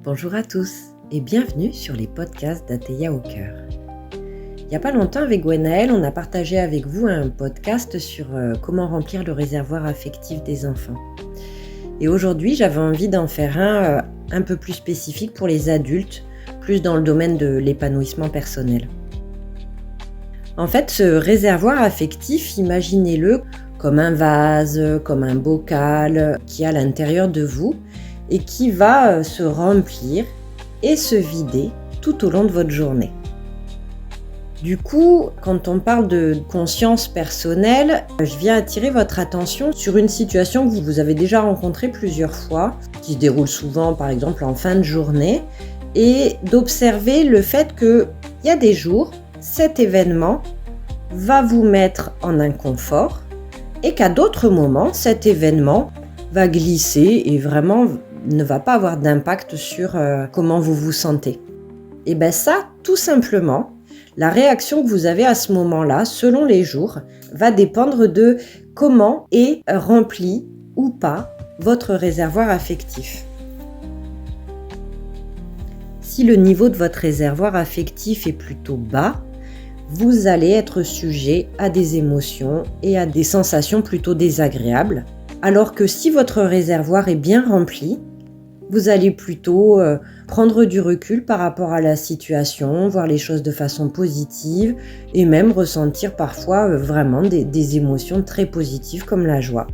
Bonjour à tous et bienvenue sur les podcasts d'Athéa au cœur. Il n'y a pas longtemps avec Gwenaëlle, on a partagé avec vous un podcast sur comment remplir le réservoir affectif des enfants. Et aujourd'hui, j'avais envie d'en faire un peu plus spécifique pour les adultes, plus dans le domaine de l'épanouissement personnel. En fait, ce réservoir affectif, imaginez-le comme un vase, comme un bocal qui est à l'intérieur de vous et qui va se remplir et se vider tout au long de votre journée. Du coup, quand on parle de conscience personnelle, je viens attirer votre attention sur une situation que vous avez déjà rencontrée plusieurs fois, qui se déroule souvent par exemple en fin de journée, et d'observer le fait qu'il y a des jours, cet événement va vous mettre en inconfort et qu'à d'autres moments, cet événement va glisser et vraiment ne va pas avoir d'impact sur comment vous vous sentez. Et bien ça, tout simplement, la réaction que vous avez à ce moment-là, selon les jours, va dépendre de comment est rempli ou pas votre réservoir affectif. Si le niveau de votre réservoir affectif est plutôt bas, vous allez être sujet à des émotions et à des sensations plutôt désagréables. Alors que si votre réservoir est bien rempli, vous allez plutôt prendre du recul par rapport à la situation, voir les choses de façon positive et même ressentir parfois vraiment des émotions très positives comme la joie.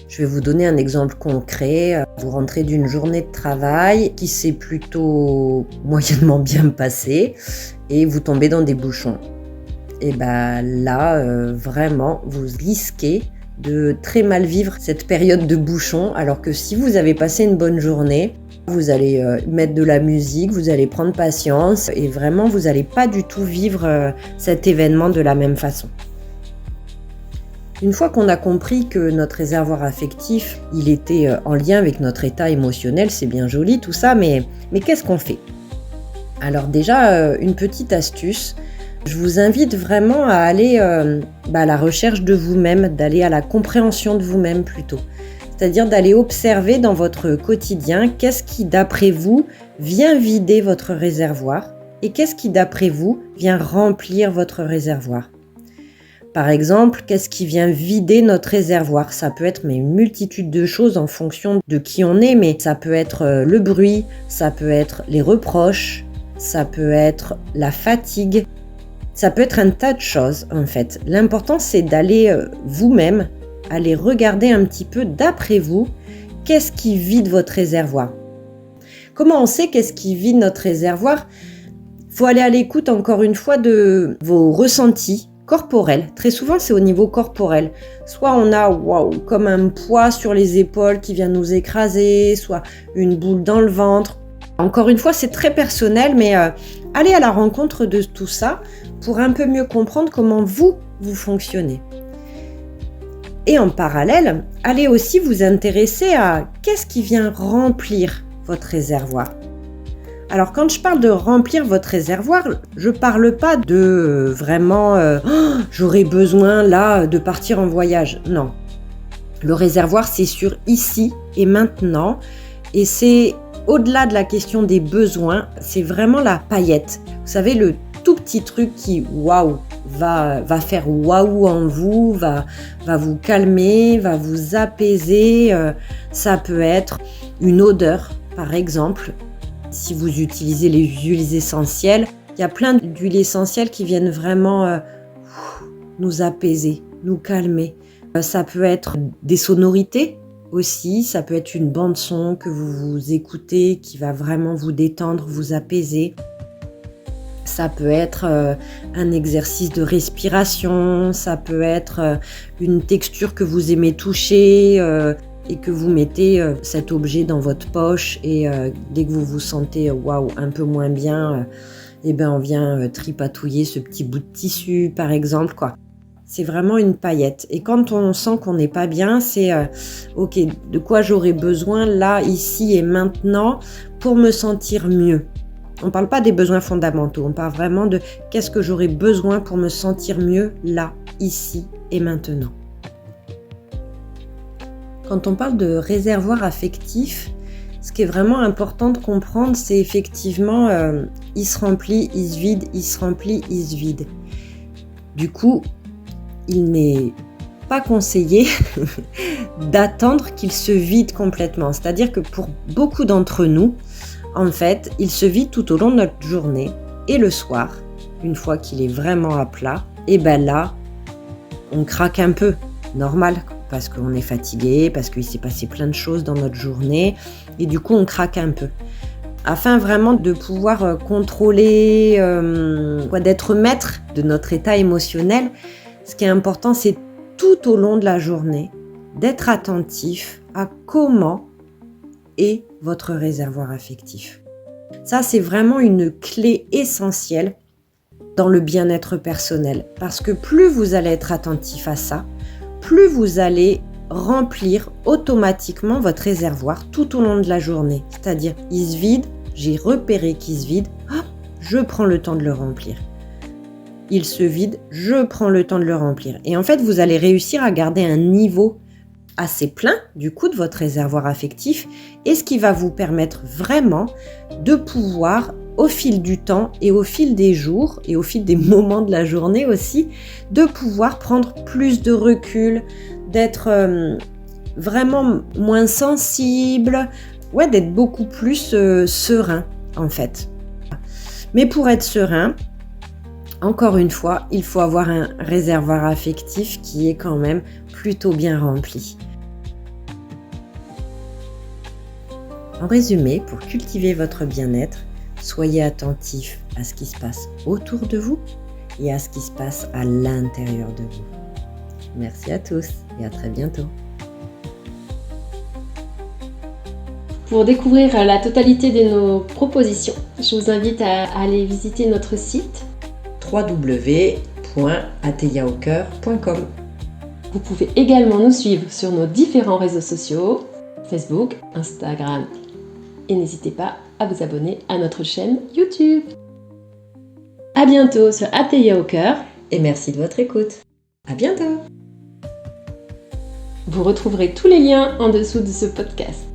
Je vais vous donner un exemple concret. Vous rentrez d'une journée de travail qui s'est plutôt moyennement bien passée et vous tombez dans des bouchons. Et bien là, vraiment, vous risquez de très mal vivre cette période de bouchons, alors que si vous avez passé une bonne journée, vous allez mettre de la musique, vous allez prendre patience et vraiment vous n'allez pas du tout vivre cet événement de la même façon. Une fois qu'on a compris que notre réservoir affectif, il était en lien avec notre état émotionnel, c'est bien joli tout ça, mais qu'est-ce qu'on fait ? Alors déjà, une petite astuce, je vous invite vraiment à aller à la recherche de vous-même, d'aller à la compréhension de vous-même plutôt. C'est-à-dire d'aller observer dans votre quotidien qu'est-ce qui, d'après vous, vient vider votre réservoir et qu'est-ce qui, d'après vous, vient remplir votre réservoir. Par exemple, qu'est-ce qui vient vider notre réservoir ? Ça peut être une multitude de choses en fonction de qui on est, mais ça peut être le bruit, ça peut être les reproches, ça peut être la fatigue, ça peut être un tas de choses en fait. L'important c'est d'aller vous-même, aller regarder un petit peu d'après vous, qu'est-ce qui vide votre réservoir ? Comment on sait qu'est-ce qui vide notre réservoir ? Il faut aller à l'écoute encore une fois de vos ressentis corporels. Très souvent c'est au niveau corporel. Soit on a comme un poids sur les épaules qui vient nous écraser, soit une boule dans le ventre. Encore une fois c'est très personnel, mais allez à la rencontre de tout ça pour un peu mieux comprendre comment vous fonctionnez. Et en parallèle, allez aussi vous intéresser à qu'est-ce qui vient remplir votre réservoir. Alors quand je parle de remplir votre réservoir, je ne parle pas de vraiment j'aurais besoin là de partir en voyage. Non. Le réservoir c'est sur ici et maintenant et c'est au-delà de la question des besoins, c'est vraiment la paillette. Vous savez, le tout petit truc qui va faire waouh en vous, va vous calmer, va vous apaiser. Ça peut être une odeur, par exemple. Si vous utilisez les huiles essentielles, il y a plein d'huiles essentielles qui viennent vraiment nous apaiser, nous calmer. Ça peut être des sonorités aussi, ça peut être une bande son que vous écoutez qui va vraiment vous détendre, vous apaiser. Ça peut être un exercice de respiration, ça peut être une texture que vous aimez toucher et que vous mettez cet objet dans votre poche et dès que vous vous sentez un peu moins bien, on vient tripatouiller ce petit bout de tissu par exemple quoi. C'est vraiment une paillette. Et quand on sent qu'on n'est pas bien, c'est ok, de quoi j'aurais besoin là, ici et maintenant pour me sentir mieux. On ne parle pas des besoins fondamentaux, on parle vraiment de qu'est-ce que j'aurais besoin pour me sentir mieux là, ici et maintenant. Quand on parle de réservoir affectif, ce qui est vraiment important de comprendre, c'est effectivement, il se remplit, il se vide, il se remplit, il se vide. Du coup, il n'est pas conseillé d'attendre qu'il se vide complètement. C'est-à-dire que pour beaucoup d'entre nous, en fait, il se vide tout au long de notre journée et le soir, une fois qu'il est vraiment à plat, et ben là, on craque un peu, normal, parce qu'on est fatigué, parce qu'il s'est passé plein de choses dans notre journée, et du coup on craque un peu. Afin vraiment de pouvoir contrôler, d'être maître de notre état émotionnel, ce qui est important, c'est tout au long de la journée, d'être attentif à comment est votre réservoir affectif. Ça, c'est vraiment une clé essentielle dans le bien-être personnel. Parce que plus vous allez être attentif à ça, plus vous allez remplir automatiquement votre réservoir tout au long de la journée. C'est-à-dire, il se vide, j'ai repéré qu'il se vide, hop, je prends le temps de le remplir. Il se vide, je prends le temps de le remplir. Et en fait, vous allez réussir à garder un niveau assez plein du coup de votre réservoir affectif, et ce qui va vous permettre vraiment de pouvoir au fil du temps et au fil des jours et au fil des moments de la journée aussi, de pouvoir prendre plus de recul, d'être vraiment moins sensible, d'être beaucoup plus serein en fait. Mais pour être serein, encore une fois, il faut avoir un réservoir affectif qui est quand même plutôt bien rempli. En résumé, pour cultiver votre bien-être, soyez attentif à ce qui se passe autour de vous et à ce qui se passe à l'intérieur de vous. Merci à tous et à très bientôt. Pour découvrir la totalité de nos propositions, je vous invite à aller visiter notre site www.ateyaaucoeur.com. Vous pouvez également nous suivre sur nos différents réseaux sociaux, Facebook, Instagram, et n'hésitez pas à vous abonner à notre chaîne YouTube. À bientôt sur Ateya au cœur et merci de votre écoute. À bientôt. Vous retrouverez tous les liens en dessous de ce podcast.